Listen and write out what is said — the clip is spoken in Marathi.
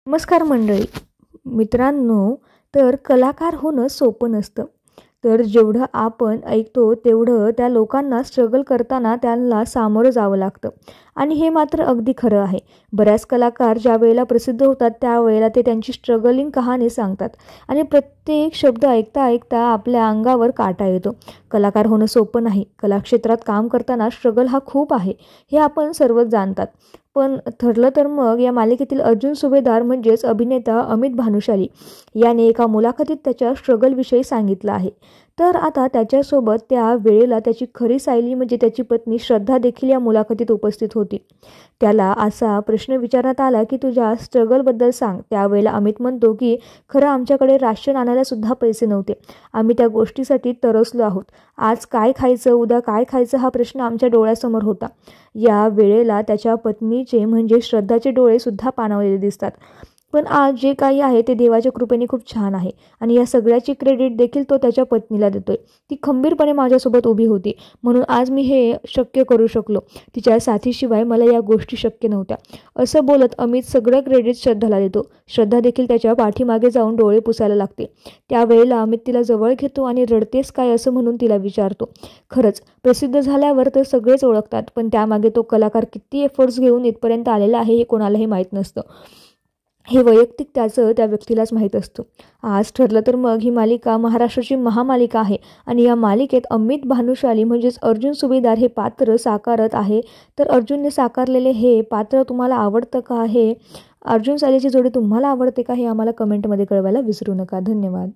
नमस्कार मंडळी. मित्रांनो, तर कलाकार होणं सोपं नसतं. तर जेवढं आपण ऐकतो तेवढं त्या लोकांना स्ट्रगल करताना त्यांना सामोरं जावं लागतं आणि हे मात्र अगदी खरं आहे. बऱ्याच कलाकार ज्या वेळेला प्रसिद्ध होतात त्यावेळेला ते त्यांची स्ट्रगलिंग कहाणी सांगतात आणि प्रत्येक शब्द ऐकता ऐकता आपल्या अंगावर काटा येतो. कलाकार होणं सोपं नाही. कलाक्षेत्रात काम करताना स्ट्रगल हा खूप आहे, हे आपण सर्वच जाणतात. पण ठरलं तर मग या मालिकेतील अर्जुन सुभेदार म्हणजेच अभिनेता अमित भानुशाली याने एका मुलाखतीत त्याच्या स्ट्रगलविषयी सांगितलं आहे. तर आता त्याच्यासोबत त्या वेळेला त्याची खरी सायली म्हणजे त्याची पत्नी श्रद्धा देखील या मुलाखतीत उपस्थित होती. त्याला असा प्रश्न विचारण्यात आला की तुझ्या स्ट्रगलबद्दल सांग. त्यावेळेला अमित म्हणतो की खरं आमच्याकडे राशन आणायला सुद्धा पैसे नव्हते. आम्ही त्या गोष्टीसाठी तरसलो आहोत. आज काय खायचं, उद्या काय खायचं हा प्रश्न आमच्या डोळ्यासमोर होता. या वेळेला त्याच्या पत्नीचे म्हणजे श्रद्धाचे डोळे सुद्धा पाणावलेले दिसतात. पण आज जे काही आहे ते देवाच्या कृपेने खूप छान आहे आणि या सगळ्याची क्रेडिट देखील तो त्याच्या पत्नीला देतोय. ती खंबीरपणे माझ्यासोबत उभी होती, म्हणून आज मी हे शक्य करू शकलो. तिच्या साथीशिवाय मला या गोष्टी शक्य नव्हत्या. असं बोलत अमित सगळं क्रेडिट श्रद्धाला देतो. श्रद्धा देखील त्याच्या पाठीमागे जाऊन डोळे पुसायला लागते. त्यावेळेला अमित तिला जवळ घेतो आणि रडतेस काय असं म्हणून तिला विचारतो. खरंच प्रसिद्ध झाल्यावर तर सगळेच ओळखतात, पण त्यामागे तो कलाकार किती एफर्ट्स घेऊन इथपर्यंत आलेला आहे हे कोणालाही माहीत नसतं. हे वैयक्तिक त्याचं त्या व्यक्तीलाच माहीत असतं. आज ठरलं तर मग ही मालिका महाराष्ट्राची महामालिका आहे आणि या मालिकेत अमित भानुशाली म्हणजेच अर्जुन सुभेदार हे पात्र साकारत आहे. तर अर्जुनने साकारलेले हे पात्र तुम्हाला आवडतं का? हे अर्जुन सालीची जोडी तुम्हाला आवडते का? हे आम्हाला कमेंटमध्ये कळवायला विसरू नका. धन्यवाद.